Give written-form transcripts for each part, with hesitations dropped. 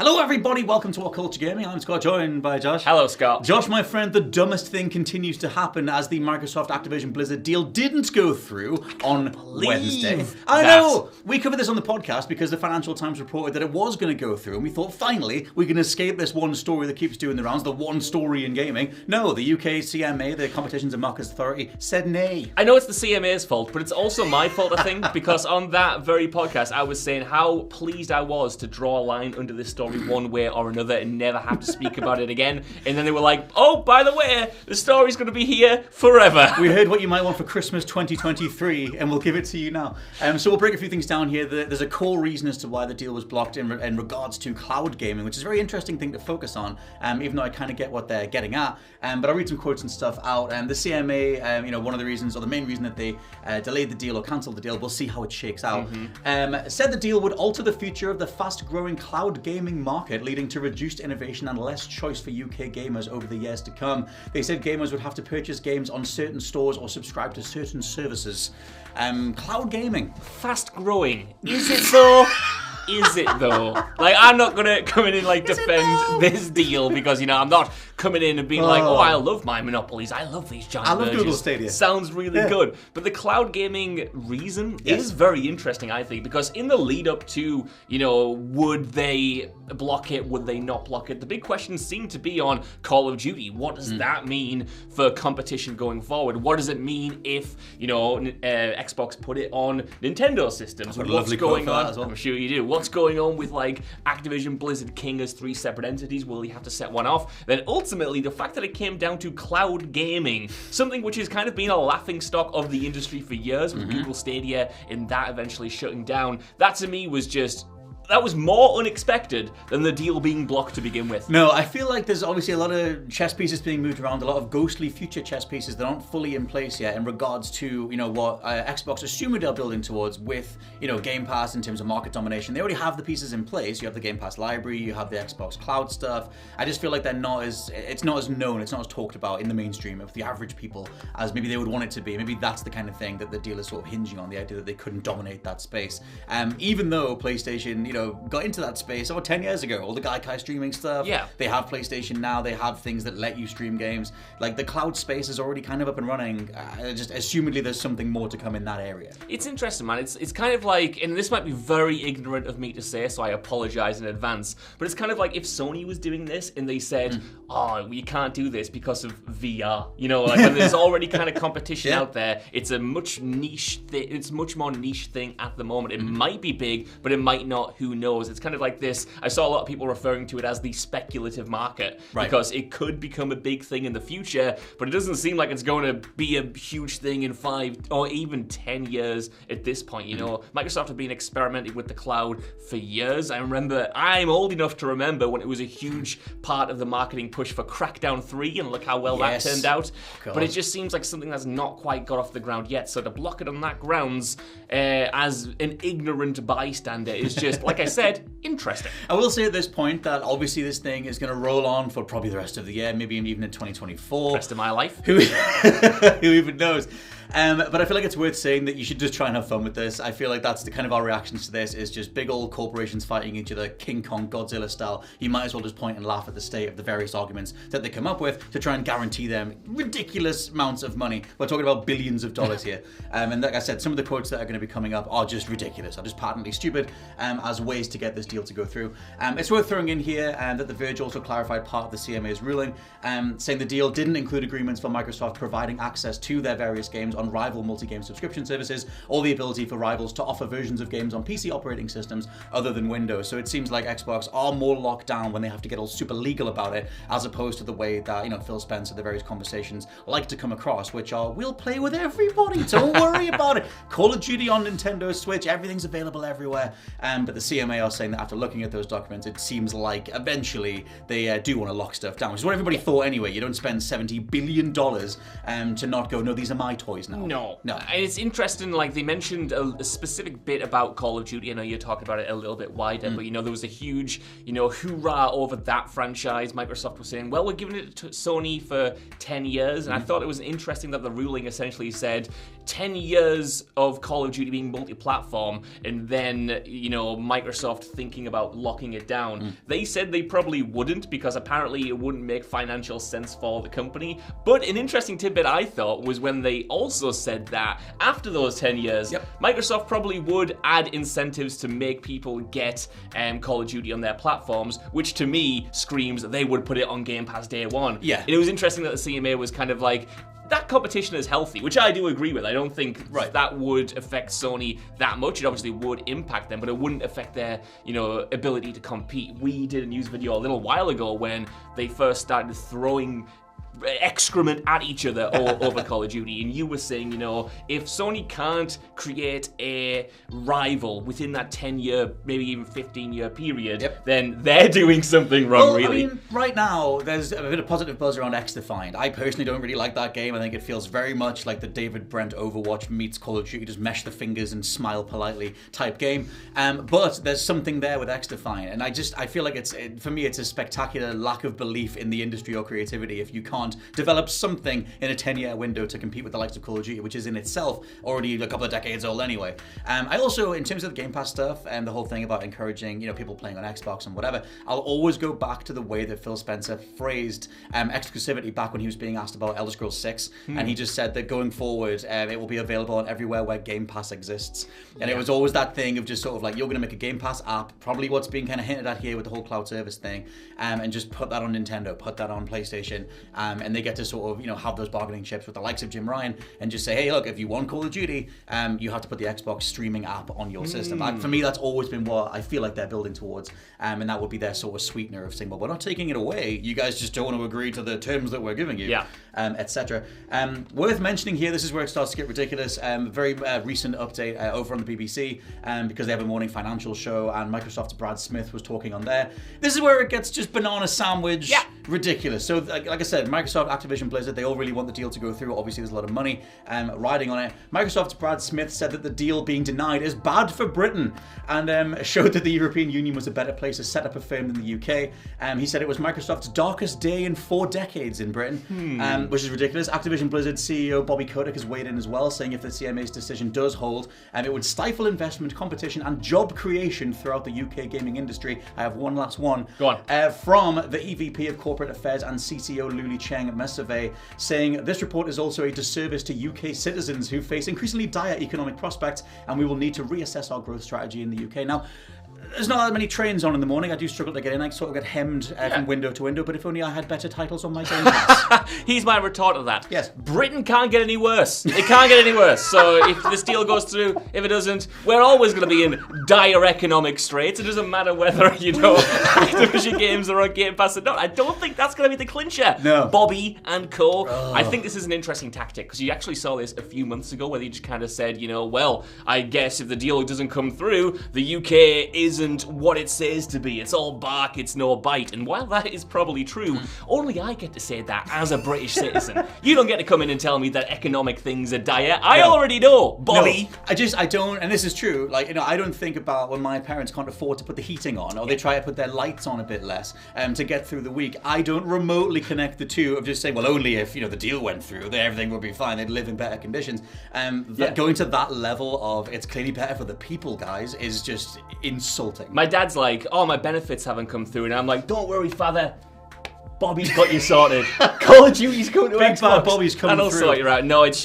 Hello everybody, welcome to What Culture Gaming. I'm Scott, joined by Josh. Hello Scott. Josh, my friend, the dumbest thing continues to happen as the Microsoft Activision Blizzard deal didn't go through on Wednesday. I know! We covered this on the podcast because the Financial Times reported that it was going to go through, and we thought, finally, we can escape this one story that keeps doing the rounds, the one story in gaming. No, the UK CMA, the Competitions and Markets Authority, said nay. I know it's the CMA's fault, but it's also my fault, I think, because on that very podcast, I was saying how pleased I was to draw a line under this story one way or another and never have to speak about it again. And then they were like, oh, by the way, the story's going to be here forever. We heard what you might want for Christmas 2023, and we'll give it to you now. So we'll break a few things down here. There's a core reason as to why the deal was blocked in regards to cloud gaming, which is a very interesting thing to focus on, even though I kind of get what they're getting at. But I'll read some quotes and stuff out. The CMA, one of the reasons, or the main reason that they delayed the deal or cancelled the deal, we'll see how it shakes out, said the deal would alter the future of the fast-growing cloud gaming market, leading to reduced innovation and less choice for UK gamers over the years to come. They said gamers would have to purchase games on certain stores or subscribe to certain services. Cloud gaming. Fast growing. Is it though? Is it though? Like, I'm not gonna come in and defend this deal because I'm not coming in and being like, oh, I love my monopolies. I love these giant mergers. Google Stadia. Sounds really good. But the cloud gaming reason is very interesting, I think, because in the lead up to, would they block it? Would they not block it? The big questions seem to be on Call of Duty. What does that mean for competition going forward? What does it mean if, Xbox put it on Nintendo systems? What's going on? As well. I'm sure you do. What's going on with Activision, Blizzard, King as three separate entities? Will you have to set one off? Then ultimately, the fact that it came down to cloud gaming, something which has kind of been a laughing stock of the industry for years, with Google Stadia and that eventually shutting down, that to me was just... that was more unexpected than the deal being blocked to begin with. No, I feel like there's obviously a lot of chess pieces being moved around, a lot of ghostly future chess pieces that aren't fully in place yet in regards to, what Xbox assuming they're building towards with, Game Pass in terms of market domination. They already have the pieces in place. You have the Game Pass library, you have the Xbox Cloud stuff. I just feel like it's not as known, it's not as talked about in the mainstream of the average people as maybe they would want it to be. Maybe that's the kind of thing that the deal is sort of hinging on, the idea that they couldn't dominate that space. Even though PlayStation, got into that space 10 years ago, all the Gaikai streaming stuff. Yeah. They have PlayStation now, they have things that let you stream games. Like, the cloud space is already kind of up and running. Just assumedly there's something more to come in that area. It's interesting, man. It's kind of like, and this might be very ignorant of me to say, so I apologize in advance, but it's kind of like if Sony was doing this and they said, oh, you can't do this because of VR. And there's already kind of competition out there. It's a much more niche thing at the moment. It might be big, but it might not. Who knows? It's kind of like this. I saw a lot of people referring to it as the speculative market because it could become a big thing in the future, but it doesn't seem like it's going to be a huge thing in 5 or even 10 years at this point. Microsoft have been experimenting with the cloud for years. I'm old enough to remember when it was a huge part of the marketing push for Crackdown 3, and look how well that turned out. But it just seems like something that's not quite got off the ground yet. So to block it on that grounds as an ignorant bystander is just, like I said, interesting. I will say at this point that obviously this thing is going to roll on for probably the rest of the year, maybe even in 2024. Rest of my life. Who even knows? But I feel like it's worth saying that you should just try and have fun with this. I feel like that's the kind of our reactions to this is just big old corporations fighting each other, King Kong, Godzilla style. You might as well just point and laugh at the state of the various arguments that they come up with to try and guarantee them ridiculous amounts of money. We're talking about billions of dollars here. And like I said, some of the quotes that are going to be coming up are just ridiculous, are just patently stupid as ways to get this deal to go through. It's worth throwing in here that The Verge also clarified part of the CMA's ruling, saying the deal didn't include agreements for Microsoft providing access to their various games on rival multi-game subscription services, or the ability for rivals to offer versions of games on PC operating systems other than Windows. So it seems like Xbox are more locked down when they have to get all super legal about it, as opposed to the way that Phil Spencer, the various conversations like to come across, which are, we'll play with everybody, don't worry about it. Call of Duty on Nintendo Switch, everything's available everywhere. But the CMA are saying that after looking at those documents, it seems like eventually they do want to lock stuff down, which is what everybody thought anyway. You don't spend $70 billion to not go, no, these are my toys now. No. And it's interesting, they mentioned a specific bit about Call of Duty. I know you're talking about it a little bit wider, but there was a huge, hoorah over that franchise. Microsoft was saying, well, we're giving it to Sony for 10 years, and I thought it was interesting that the ruling essentially said 10 years of Call of Duty being multi-platform and then, Microsoft thinking about locking it down. They said they probably wouldn't because apparently it wouldn't make financial sense for the company. But an interesting tidbit I thought was when they also said that after those 10 years, Microsoft probably would add incentives to make people get Call of Duty on their platforms, which to me screams that they would put it on Game Pass day one. Yeah. And it was interesting that the CMA was kind of like, that competition is healthy, which I do agree with. I don't think that would affect Sony that much. It obviously would impact them, but it wouldn't affect their, ability to compete. We did a news video a little while ago when they first started throwing excrement at each other over Call of Duty, and you were saying, if Sony can't create a rival within that 10-year, maybe even 15-year period, then they're doing something wrong, really. I mean, right now, there's a bit of positive buzz around X-Defined. I personally don't really like that game. I think it feels very much like the David Brent Overwatch meets Call of Duty, just mesh the fingers and smile politely type game. But there's something there with X-Defined, and I feel like for me, it's a spectacular lack of belief in the industry or creativity if you can't develop something in a 10-year window to compete with the likes of Call of Duty, which is in itself already a couple of decades old anyway. I also, in terms of the Game Pass stuff and the whole thing about encouraging, people playing on Xbox and whatever, I'll always go back to the way that Phil Spencer phrased exclusivity back when he was being asked about Elder Scrolls 6, and he just said that going forward, it will be available on everywhere where Game Pass exists. And it was always that thing of just sort of like, you're going to make a Game Pass app, probably what's being kind of hinted at here with the whole cloud service thing, and just put that on Nintendo, put that on PlayStation, and they get to sort of, have those bargaining chips with the likes of Jim Ryan and just say, hey, look, if you want Call of Duty, you have to put the Xbox streaming app on your system. For me, that's always been what I feel like they're building towards, and that would be their sort of sweetener of saying, well, we're not taking it away. You guys just don't want to agree to the terms that we're giving you, etc. Worth mentioning here, this is where it starts to get ridiculous. Very recent update over on the BBC, because they have a morning financial show, and Microsoft's Brad Smith was talking on there. This is where it gets just banana sandwich ridiculous. So, like I said, Microsoft, Activision, Blizzard, they all really want the deal to go through. Obviously, there's a lot of money riding on it. Microsoft's Brad Smith said that the deal being denied is bad for Britain, and showed that the European Union was a better place to set up a firm than the UK. He said it was Microsoft's darkest day in 4 decades in Britain, which is ridiculous. Activision Blizzard CEO Bobby Kotick has weighed in as well, saying if the CMA's decision does hold, it would stifle investment, competition, and job creation throughout the UK gaming industry. I have one last one. Go on. From the EVP of Corporate Affairs and CCO Luli Cheng Mesave, saying this report is also a disservice to UK citizens who face increasingly dire economic prospects, and we will need to reassess our growth strategy in the UK. Now, there's not that many trains on in the morning. I do struggle to get in. I sort of get hemmed from window to window, but if only I had better titles on my Game Pass. Here's my retort to that. Yes. Britain can't get any worse. It can't get any worse. So if this deal goes through, if it doesn't, we're always going to be in dire economic straits. It doesn't matter whether, Activision games are on Game Pass or not. I don't think that's going to be the clincher. No. Bobby and co. I think this is an interesting tactic, because you actually saw this a few months ago where they just kind of said, well, I guess if the deal doesn't come through, the UK isn't what it says to be. It's all bark, it's no bite. And while that is probably true, only I get to say that as a British citizen. You don't get to come in and tell me that economic things are dire. I already know, Bobby. No, I don't, and this is true, I don't think about when my parents can't afford to put the heating on, or they try to put their lights on a bit less to get through the week. I don't remotely connect the two of just saying, well, only if, the deal went through, then everything would be fine, they'd live in better conditions. Going to that level of, it's clearly better for the people, guys, is just insulting. My dad's like, oh, my benefits haven't come through, and I'm like, don't worry, father. Bobby's got you sorted. Call of Duty's coming to Big Xbox. bad Bobby's coming and I'll through. sort you out. No, it's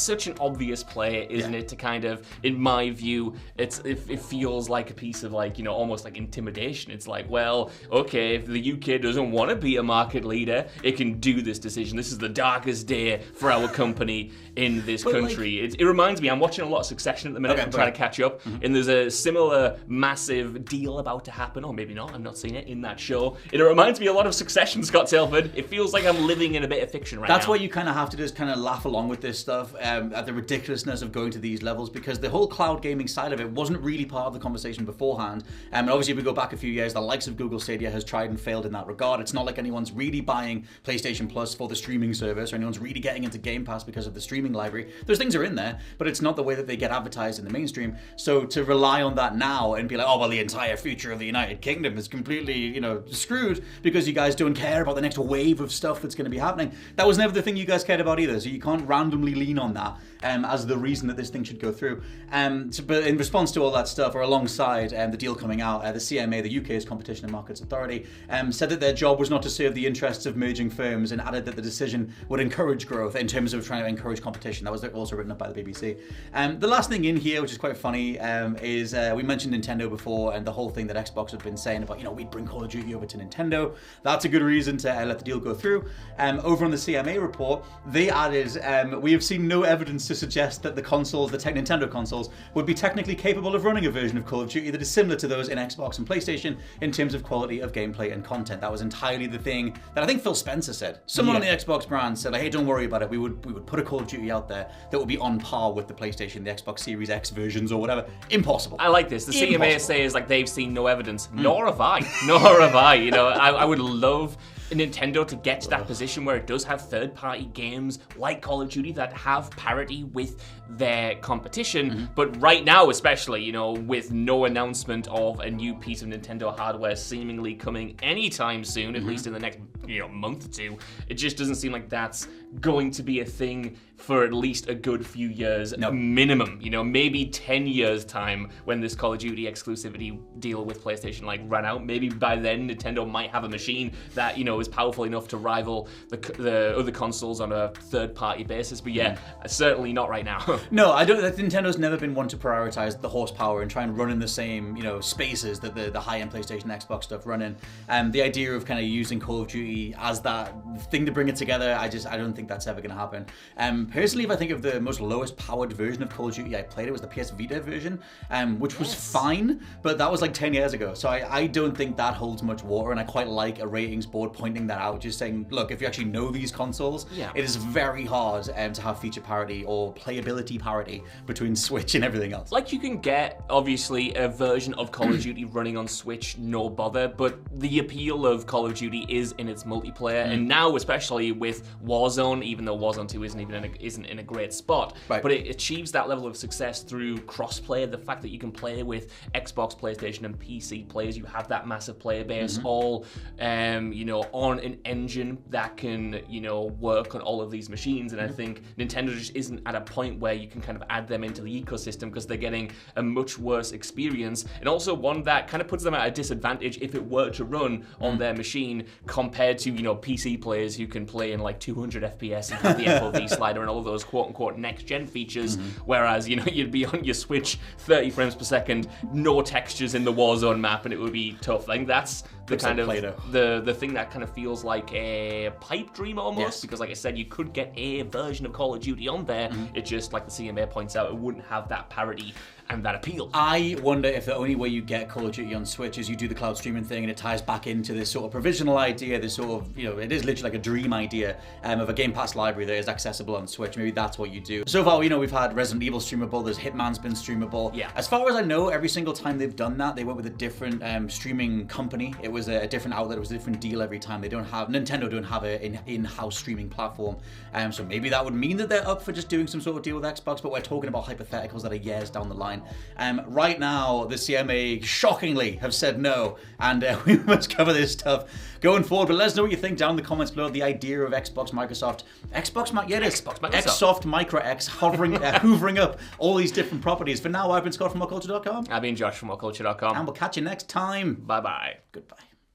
such an obvious play, isn't it? To kind of, in my view, it feels like a piece of almost like intimidation. It's like, well, okay, if the UK doesn't want to be a market leader, it can do this decision. This is the darkest day for our company in this country. It reminds me, I'm watching a lot of Succession at the minute. I'm trying to catch up, and there's a similar massive deal about to happen, or maybe not. I've not seen it in that show. And it reminds me a lot of Succession, Scott Telford. It feels like I'm living in a bit of fiction right now. That's why you kind of have to just kind of laugh along with this stuff at the ridiculousness of going to these levels, because the whole cloud gaming side of it wasn't really part of the conversation beforehand. And obviously, if we go back a few years, the likes of Google Stadia has tried and failed in that regard. It's not like anyone's really buying PlayStation Plus for the streaming service, or anyone's really getting into Game Pass because of the streaming library. Those things are in there, but it's not the way that they get advertised in the mainstream. So to rely on that now and be like, oh, well, the entire future of the United Kingdom is completely, screwed because you you guys don't care about the next wave of stuff that's going to be happening. That was never the thing you guys cared about either, so you can't randomly lean on that as the reason that this thing should go through. But in response to all that stuff, or alongside the deal coming out, the CMA, the UK's Competition and Markets Authority, said that their job was not to serve the interests of merging firms, and added that the decision would encourage growth in terms of trying to encourage competition. That was also written up by the BBC. The last thing in here, which is quite funny, is we mentioned Nintendo before, and the whole thing that Xbox have been saying about, we'd bring Call of Duty over to Nintendo. That's a good reason to let the deal go through. Over on the CMA report, they added, we have seen no evidence to suggest that the consoles, the Nintendo consoles, would be technically capable of running a version of Call of Duty that is similar to those in Xbox and PlayStation in terms of quality of gameplay and content. That was entirely the thing that I think Phil Spencer said. Someone on the Xbox brand said, hey, don't worry about it. We would put a Call of Duty out there that would be on par with the PlayStation, the Xbox Series X versions or whatever. Impossible. I like this. The CMA says like they've seen no evidence. Nor have I. Nor have I. I would love Nintendo to get to that position where it does have third-party games like Call of Duty that have parity with their competition. But right now, especially, with no announcement of a new piece of Nintendo hardware seemingly coming anytime soon, at least in the next month or two, it just doesn't seem like that's going to be a thing for at least a good few years minimum. Maybe 10 years time when this Call of Duty exclusivity deal with PlayStation ran out. Maybe by then Nintendo might have a machine that is powerful enough to rival the other consoles on a third-party basis. But certainly not right now. No, I don't. Nintendo's never been one to prioritize the horsepower and try and run in the same spaces that the high-end PlayStation, Xbox stuff run in. The idea of kind of using Call of Duty as that thing to bring it together, I don't think that's ever going to happen. Personally, if I think of the most lowest powered version of Call of Duty I played, it was the PS Vita version, which was fine, but that was like 10 years ago. So I don't think that holds much water, and I quite like a ratings board pointing that out, just saying, look, if you actually know these consoles, it is very hard to have feature parity or playability parity between Switch and everything else. Like, you can get, obviously, a version of Call of Duty running on Switch, no bother, but the appeal of Call of Duty is in its multiplayer, and now, especially with Warzone, even though Warzone 2 isn't in a great spot, but it achieves that level of success through crossplay, the fact that you can play with Xbox, PlayStation, and PC players. You have that massive player base, all, on an engine that can, work on all of these machines, and I think Nintendo just isn't at a point where you can kind of add them into the ecosystem because they're getting a much worse experience, and also one that kind of puts them at a disadvantage if it were to run on their machine compared to, PC players who can play in like 200 FPS and have the FOV slider and all of those quote-unquote next-gen features, whereas, you'd be on your Switch 30 frames per second, no textures in the Warzone map, and it would be tough. I think that's the kind of the thing that kind of feels like a pipe dream almost, because like I said, you could get a version of Call of Duty on there. It just, like the CMA points out, it wouldn't have that parity and that appeal. I wonder if the only way you get Call of Duty on Switch is you do the cloud streaming thing, and it ties back into this sort of provisional idea, this sort of, it is literally like a dream idea of a Game Pass library that is accessible on Switch. Maybe that's what you do. So far, we've had Resident Evil streamable, there's Hitman's been streamable. As far as I know, every single time they've done that, they went with a different streaming company. It was a different outlet, it was a different deal every time. Nintendo don't have an in-house streaming platform. So maybe that would mean that they're up for just doing some sort of deal with Xbox, but we're talking about hypotheticals that are years down the line. Right now, the CMA shockingly have said no, and we must cover this stuff going forward. But let us know what you think down in the comments below. The idea of Xbox, Microsoft, Xsoft, Micro X hoovering up all these different properties. For now, I've been Scott from WhatCulture.com. I've been Josh from WhatCulture.com. And we'll catch you next time. Bye-bye. Goodbye.